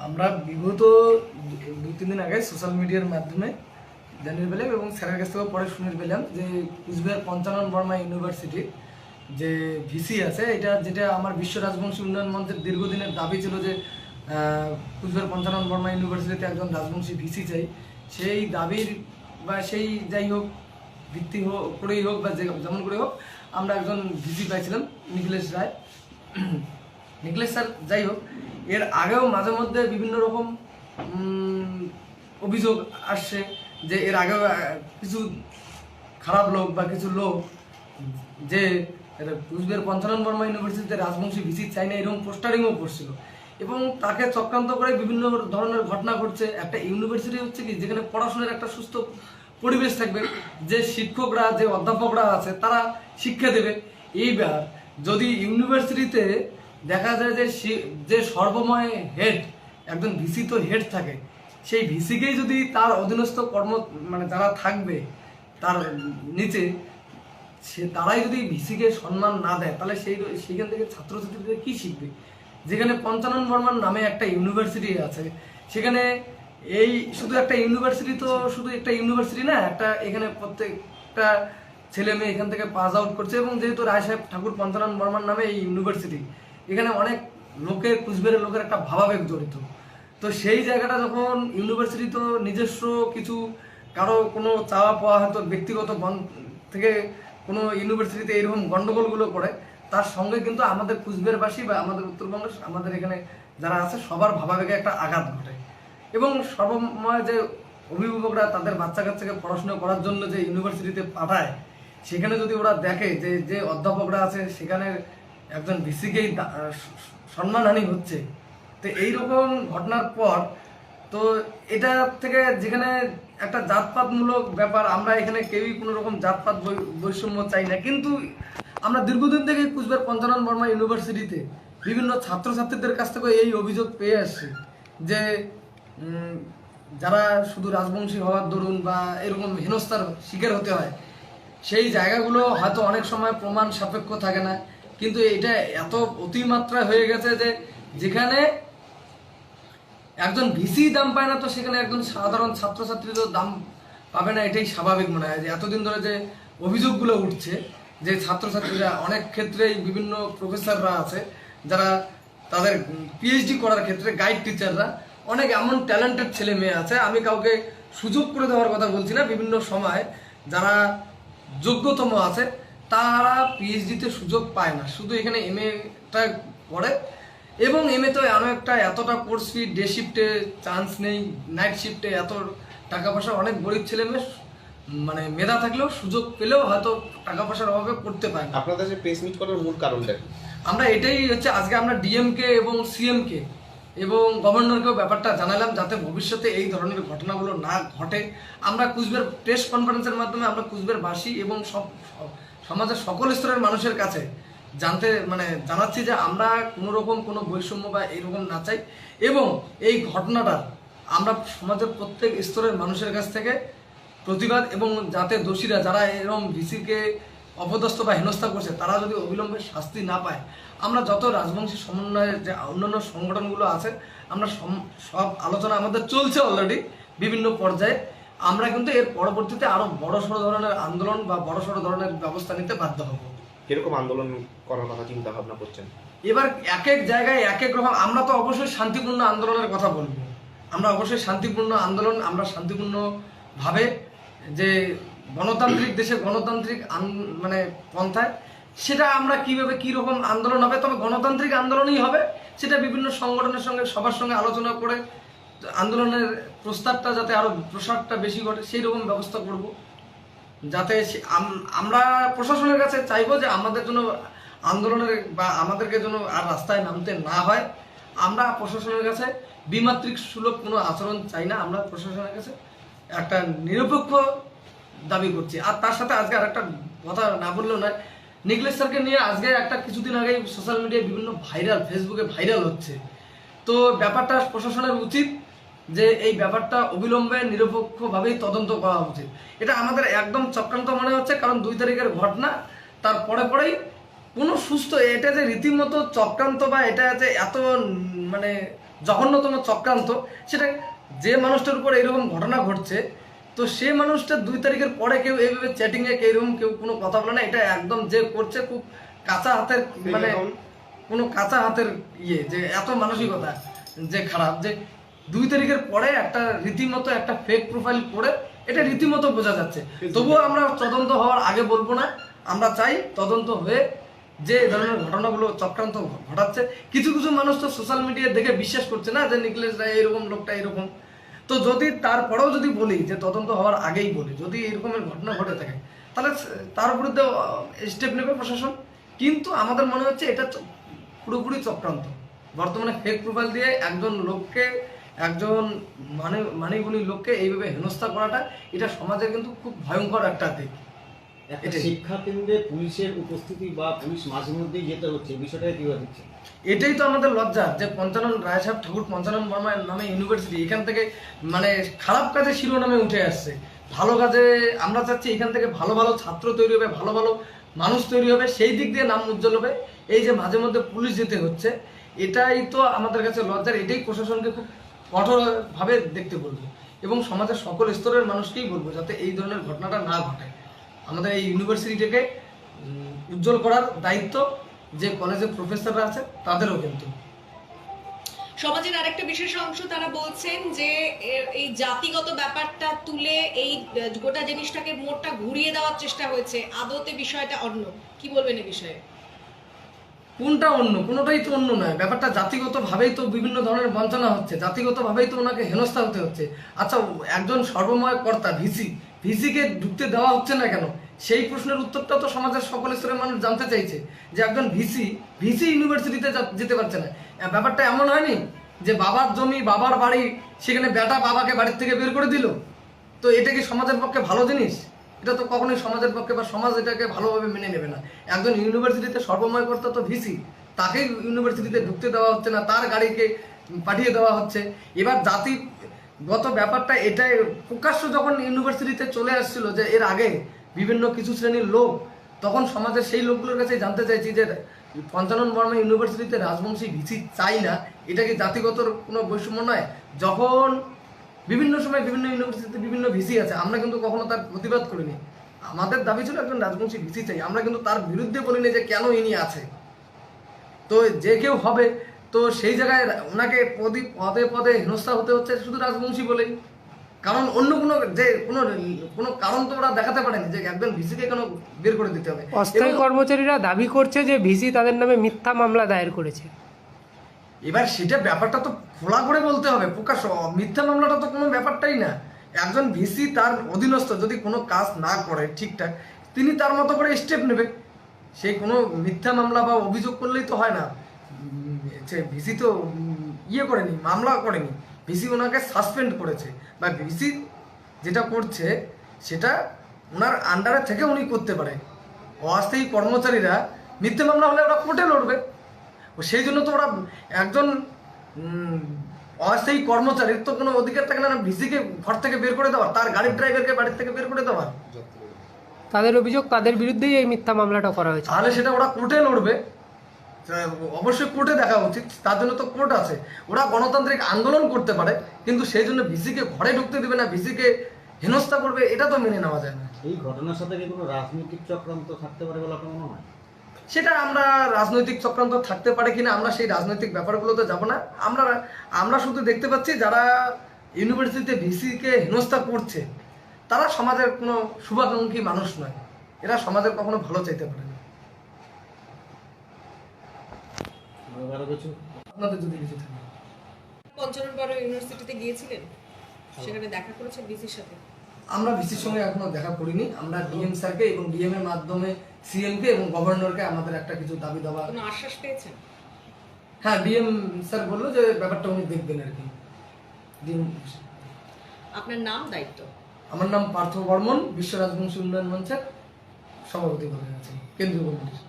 আমরা বিগত 2-3 দিন আগে সোশ্যাল মিডিয়ার মাধ্যমে জানিয়ে পেলাম এবং স্যারের কাছ থেকেও পরে শুনে পেলাম যে কুচবিহার পঞ্চানন বর্মা ইউনিভার্সিটি যে ভিসি আছে, এটা যেটা আমার বিশ্ব রাজবংশী উন্নয়ন মঞ্চের দীর্ঘদিনের দাবি ছিল যে কুচবিহার পঞ্চানন বর্মা ইউনিভার্সিটিতে একজন রাজবংশী ভিসি চাই। সেই দাবির বা সেই যাই হোক ভিত্তি করেই হোক বা যেমন করে হোক আমরা একজন ভিসি পাইছিলাম, নিখিলেশ রায়। নিখিলেশ স্যার যাই হোক, এর আগেও মাঝে মধ্যে বিভিন্ন রকম অভিযোগ আসছে যে এর আগেও কিছু খারাপ লোক বা কিছু লোক যে কুচবিহার পঞ্চানন বর্মা ইউনিভার্সিটিতে রাজবংশী ভিসি চাই না এরকম পোস্টারিংও করছিল এবং তাকে চক্রান্ত করে বিভিন্ন ধরনের ঘটনা ঘটছে। একটা ইউনিভার্সিটি হচ্ছে কি যেখানে পড়াশোনার একটা সুস্থ পরিবেশ থাকবে, যে শিক্ষকরা যে অধ্যাপকরা আছে তারা শিক্ষা দেবে। এইবার যদি ইউনিভার্সিটিতে দেখা যায় যে সর্বময় হেড একজন ভিসি তো হেড থাকে, সেই ভিসিকেই যদি তার অধীনস্থ মানে যারা থাকবে তার নিচে তারাই যদি ভিসিকে সম্মান না দেয় তাহলে সেইখান থেকে ছাত্রছাত্রীদের কি শিখবে? যেখানে পঞ্চানন বর্মার নামে একটা ইউনিভার্সিটি আছে, সেখানে এই শুধু একটা ইউনিভার্সিটি তো শুধু একটা ইউনিভার্সিটি না, একটা এখানে প্রত্যেকটা ছেলে মেয়ে এখান থেকে পাস আউট করছে এবং যেহেতু রায় সাহেব ঠাকুর পঞ্চানন বর্মার নামে এই ইউনিভার্সিটি, এখানে অনেক লোকের কুচবিহারের লোকের একটা ভাবাবেগ জড়িত। তো সেই জায়গাটা যখন ইউনিভার্সিটি তো নিজস্ব কিছু কারো কোনো চাওয়া পাওয়া হয়তো ব্যক্তিগত থেকে কোনো ইউনিভার্সিটিতে এরকম গন্ডগোলগুলো করে, তার সঙ্গে কিন্তু আমাদের কুচবিহারবাসী বা আমাদের উত্তরবঙ্গের আমাদের এখানে যারা আছে সবার ভাবাবেগে একটা আঘাত ঘটে এবং সর্বময় যে অভিভাবকরা তাদের বাচ্চা কাচ্চাকে পড়াশোনা করার জন্য যে ইউনিভার্সিটিতে পাঠায়, সেখানে যদি ওরা দেখে যে যে অধ্যাপকরা আছে সেখানে একজন ভিসিকেই সম্মানহানি হচ্ছে, তো এইরকম ঘটনার পর তো এটা থেকে যেখানে একটা জাতপাতমূলক ব্যাপার, আমরা এখানে কেউই কোনো রকম জাতপাত বৈষম্য চাই না, কিন্তু আমরা দীর্ঘদিন থেকে কুচবিহার পঞ্চানন বর্মা ইউনিভার্সিটিতে বিভিন্ন ছাত্রছাত্রীদের কাছ থেকে এই অভিযোগ পেয়ে আসছি যে যারা শুধু রাজবংশী হওয়ার দরুন বা এরকম হেনস্থার শিকার হতে হয়, সেই জায়গাগুলো হয়তো অনেক সময় প্রমাণ সাপেক্ষ থাকে না, কিন্তু এটা এত অতিমাত্রায় হয়ে গেছে যে যেখানে একজন ভিসি দাম পায় না তো সেখানে একজন সাধারণ ছাত্রছাত্রী তো দাম পাবে না, এটাই স্বাভাবিক মনে হয়। যে এতদিন ধরে যে অভিযোগগুলো উঠছে যে ছাত্রছাত্রীরা অনেক ক্ষেত্রেই বিভিন্ন প্রফেসররা আছে যারা তাদের পিএইচডি করার ক্ষেত্রে গাইড টিচাররা অনেক এমন ট্যালেন্টেড ছেলে মেয়ে আছে, আমি কাউকে সুযোগ করে দেওয়ার কথা বলছি না, বিভিন্ন সময় যারা যোগ্যতম আছে তারা পিএইচডিতে সুযোগ পায় না, শুধু এখানে এমএটা করে এবং এমএ তো অনেকটা এতটা কোর্স ফি, ডে শিফটে চান্স নেই, নাইট শিফটে এত টাকা পয়সা, অনেক গরিব ছেলে মেয়ে মানে মেধা থাকলেও সুযোগ পেলেও হয়তো টাকা পয়সার অভাবে করতে পারে না। আপনাদের যে প্রেস মিট করার মূল কারণটা আমরা এটাই হচ্ছে আজকে আমরা ডিএমকে এবং সিএমকে এবং গভর্নরকেও ব্যাপারটা জানালাম যাতে ভবিষ্যতে এই ধরনের ঘটনাগুলো না ঘটে। আমরা কুচবিহার প্রেস কনফারেন্সের মাধ্যমে আমরা কুচবিহারবাসী এবং সমাজের সকল স্তরের মানুষের কাছে জানাচ্ছি যে আমরা কোনো রকম কোনো বৈষম্য বা এরকম না চাই এবং এই ঘটনাটা আমরা সমাজের প্রত্যেক স্তরের মানুষের কাছ থেকে প্রতিবাদ এবং যাতে দোষীরা যারা এরকম ভিসিকে অপদস্থ বা হেনস্থা করছে তারা যদি অবিলম্বে শাস্তি না পায়, আমরা যত রাজবংশী সমন্বয়ের যে অন্যান্য সংগঠনগুলো আছে আমরা সব আলোচনা আমাদের চলছে অলরেডি বিভিন্ন পর্যায়ে, আমরা কিন্তু এর পরবর্তীতে আরো বড়সড় ধরনের আন্দোলন বা বড়সড় ধরনের ব্যবস্থা নিতে বাধ্য হব। কিরকম আন্দোলন করার কথা চিন্তা ভাবনা করছেন? এবার এক এক জায়গায় এক এক রকম, আমরা তো অবশ্যই শান্তিপূর্ণ আন্দোলনের কথা বলবো, আমরা অবশ্যই শান্তিপূর্ণ আন্দোলন, আমরা শান্তিপূর্ণ ভাবে যে গণতান্ত্রিক দেশে গণতান্ত্রিক পন্থায় সেটা আমরা কিভাবে কি রকম আন্দোলন হবে, তবে গণতান্ত্রিক আন্দোলনই হবে, সেটা বিভিন্ন সংগঠনের সঙ্গে সবার সঙ্গে আলোচনা করে আন্দোলনের প্রস্তাবটা যাতে আরো প্রসারটা বেশি ঘটে সেই রকম ব্যবস্থা করব, যাতে আমরা প্রশাসনের কাছে চাইবো যে আমাদের জন্য আন্দোলনের বা আমাদেরকে যেন আর রাস্তায় নামতে না হয়। আমরা প্রশাসনের কাছে বিমাত্রিক সুলভ কোনো আচরণ চাই না, আমরা প্রশাসনের কাছে একটা নিরপেক্ষ দাবি করছি। আর তার সাথে আজকে আর একটা কথা না বললেও নয়, নিখিলেশ স্যারকে নিয়ে আজকে একটা কিছুদিন আগেই সোশ্যাল মিডিয়ায় বিভিন্ন ফেসবুকে ভাইরাল হচ্ছে, তো ব্যাপারটা প্রশাসনের উচিত যে এই ব্যাপারটা অবিলম্বে নিরপেক্ষভাবেই তদন্ত করা উচিত। এটা আমাদের একদম চক্রান্ত মনে হচ্ছে, কারণ 2 তারিখের ঘটনা, তার পরেই কোনো সুস্থ, এটা যে রীতিমতো চক্রান্ত বা এটা যে এত জঘন্যতম চক্রান্ত। সেটা যে মানুষটার উপর এরকম ঘটনা ঘটছে, তো সে মানুষটা 2 তারিখের পরে কেউ এইভাবে চ্যাটিংয়ে এরকম কেউ কোনো কথা বলে না। এটা একদম যে করছে খুব কাঁচা হাতের, মানে কোনো কাঁচা হাতের যে এত মানসিকতা যে খারাপ, যে 2 তারিখের পরে একটা রীতিমতো একটা ফেক প্রোফাইল করে এটা রীতিমতো বোঝা যাচ্ছে। তবুও আমরা তদন্ত হওয়ার আগে বলবো না, আমরা চাই তদন্ত হয়ে যে এই ধরনের ঘটনাগুলো চক্রান্ত ঘটাচ্ছে। কিছু কিছু মানুষ তো সোশ্যাল মিডিয়া দেখে বিশ্বাস করছে না যে নিখিলেশ রায় এরকম, লোকটা এরকম। তো যদি তারপরেও যদি বলি যে তদন্ত হওয়ার আগেই বলি, যদি এরকমের ঘটনা ঘটে থাকে তাহলে তার বিরুদ্ধে স্টেপ নেবে প্রশাসন। কিন্তু আমাদের মনে হচ্ছে এটা পুরোপুরি চক্রান্ত। বর্তমানে ফেক প্রোফাইল দিয়ে একজন লোককে, একজন মানিগুণী লোককে এইভাবে হেনস্থা করাটা, এটা সমাজের কিন্তু খুব ভয়ঙ্কর একটা দিক। একটা শিক্ষা কেন্দ্রে পুলিশের উপস্থিতি বা পুলিশ মাঝে মধ্যেই যেতে হচ্ছে, বিষয়টা কিভাবে দিচ্ছে? এটাই তো আমাদের লজ্জা যে পঞ্চানন রায় সাহেব ঠাকুর পঞ্চানন বর্মা নামে ইউনিভার্সিটি, এখান থেকে মানে খারাপ কাজে শিরোনামে উঠে আসছে। ভালো কাজে আমরা চাচ্ছি এখান থেকে ভালো ভালো ছাত্র তৈরি হবে, ভালো ভালো মানুষ তৈরি হবে, সেই দিক দিয়ে নাম উজ্জ্বল হবে। এই যে মাঝে মধ্যে পুলিশ যেতে হচ্ছে, এটাই তো আমাদের কাছে লজ্জার। এটাই প্রশাসনকে খুব কঠোরভাবে দেখতে বলবো এবং সমাজের সকল স্তরের মানুষকেই বলবো যাতে এই ধরনের ঘটনাটা না ঘটে। আমাদের এই ইউনিভার্সিটিটাকে উজ্জ্বল করার দায়িত্ব যে কলেজের প্রফেসররা আছে তাদেরও। কিন্তু সমাজের আরেকটা বিশেষ অংশ তারা বলছেন যে এই জাতিগত ব্যাপারটা তুলে এই গোটা জিনিসটাকে মোড়টা ঘুরিয়ে দেওয়ার চেষ্টা হয়েছে, আদতে বিষয়টা অন্য। কি বলবেন এই বিষয়ে? কোনটা অন্য? কোনোটাই তো অন্য নয়। ব্যাপারটা জাতিগতভাবেই তো বিভিন্ন ধরনের বঞ্চনা হচ্ছে, জাতিগতভাবেই তো ওনাকে হেনস্থা হতে হচ্ছে। আচ্ছা, একজন সর্বময় কর্তা ভিসিকে ঢুকতে দেওয়া হচ্ছে না কেন? সেই প্রশ্নের উত্তরটা তো সমাজের সকল স্তরের মানুষ জানতে চাইছে যে একজন ভিসি ইউনিভার্সিটিতে যেতে পারছে না। ব্যাপারটা এমন হয়নি যে বাবার জমি, বাবার বাড়ি, সেখানে বেটা বাবাকে বাড়ির থেকে বের করে দিল। তো এটা কি সমাজের পক্ষে ভালো জিনিস? এটা তো কখনোই সমাজের পক্ষে বা সমাজ এটাকে ভালোভাবে মেনে নেবে না। একজন ইউনিভার্সিটিতে সর্বময় কর্তা তো ভিসি, তাকে ইউনিভার্সিটিতে ঢুকতে দেওয়া হচ্ছে না, তার গাড়িকে পাঠিয়ে দেওয়া হচ্ছে। এবার জাতিগত ব্যাপারটা এটাই প্রকাশ্য যখন ইউনিভার্সিটিতে চলে আসছিল যে এর আগে বিভিন্ন কিছু শ্রেণীর লোক, তখন সমাজের সেই লোকগুলোর কাছে জানতে চাইছি যে পঞ্চানন বর্মা ইউনিভার্সিটিতে রাজবংশী ভিসি চাই না, এটা কি জাতিগত কোনো বৈষম্য নয়? যখন বিভিন্ন সময় বিভিন্ন ইউনিভার্সিটিতে বিভিন্ন ভিসি আছে, আমরা কিন্তু কখনো তার প্রতিবাদ করিনি। আমাদের দাবি ছিল একজন রাজবংশী ভিসি চাই, আমরা কিন্তু তার বিরুদ্ধে বলিনি যে কেন ইনি আছে। তো যে কেউ হবে, তো সেই জায়গায় ওনাকে পদে পদে হেনস্থা হতে হচ্ছে শুধু রাজবংশী বলেই। কারণ অন্য কোনো কারণ তো ওরা দেখাতে পারেনি যে একজন ভিসিকে কেন বের করে দিতে হবে। অস্থায়ী কর্মচারীরা দাবি করছে যে ভিসি তাদের নামে মিথ্যা মামলা দায়ের করেছে। এবার সেটা ব্যাপারটা তো খোলা করে বলতে হবে, প্রকাশ। মিথ্যা মামলাটা তো কোনো ব্যাপারটাই না। একজন ভিসি তার অধীনস্থ যদি কোনো কাজ না করে ঠিকঠাক, তিনি তার মতো করে স্টেপ নেবে। সেই কোনো মিথ্যা মামলা বা অভিযোগ করলেই তো হয় না। ভিসি তো করেনি, মামলা করেনি, ভিসি ওনাকে সাসপেন্ড করেছে, বা ভিসি যেটা করছে সেটা ওনার আন্ডারে থেকে উনি করতে পারে। অস্থায়ী কর্মচারীরা মিথ্যা মামলা হলে ওরা কোর্টে লড়বে। সেই জন্য তো ওরা একজন অস্থায়ী কর্মচারীর তো কোনো অধিকার থাকে না ভিসিকে ঘর থেকে বের করে দেওয়ার, তার গাড়ির ড্রাইভারকে বাড়ির থেকে বের করে দেওয়ার। তাদের অভিযোগ তাদের বিরুদ্ধেই এই মিথ্যা মামলাটা করা হয়েছে। তাহলে সেটা ওরা কোর্টে লড়বে, অবশ্যই কোর্টে দেখা উচিত। তার জন্য তো কোর্ট আছে। ওরা গণতান্ত্রিক আন্দোলন করতে পারে, কিন্তু সেই জন্য ভিসিকে ঘরে ঢুকতে দেবে না, ভিসিকে হেনস্থা করবে, এটা তো মেনে নেওয়া যায় না। এই ঘটনার সাথে কি কোনো রাজনৈতিক চক্রান্ত থাকতে পারে বলে আপনার মনে হয়? সেটা আমরা রাজনৈতিক চক্রান্ত থাকতে পারে কিনা আমরা সেই রাজনৈতিক ব্যাপারগুলোতে যাব না। আমরা শুধু দেখতে পাচ্ছি যারা ইউনিভার্সিটিতে ভিসিকে হেনস্থা করছে তারা সমাজের কোনো শুভাকাঙ্ক্ষী মানুষ নয়। এরা সমাজের কখনো ভালো চাইতে পারে না। আপনাদের যদি কিছু থাকে। পঞ্চানন বর্মা ইউনিভার্সিটিতে গিয়েছিলেন, সেখানে দেখা করেছেন ভিসির সাথে? আমরা ভিসির সঙ্গে এখনো দেখা করিনি। আমরা ডিএম স্যারকে এবং ডিএম এর মাধ্যমে সিএমকে এবং গভর্নরকে আমাদের একটা কিছু দাবি দেওয়া। কোনো আশ্বাস পেয়েছেন? হ্যাঁ, ডিএম স্যার বললো যে ব্যাপারটা উনি দেখবেন আর কি। ডিএম। আপনার নাম, দায়িত্ব? আমার নাম পার্থ বর্মন, বিশ্ব রাজবংশী উন্নয়ন মঞ্চের সভাপতি পদে আছি, কেন্দ্রীয় কমিটির।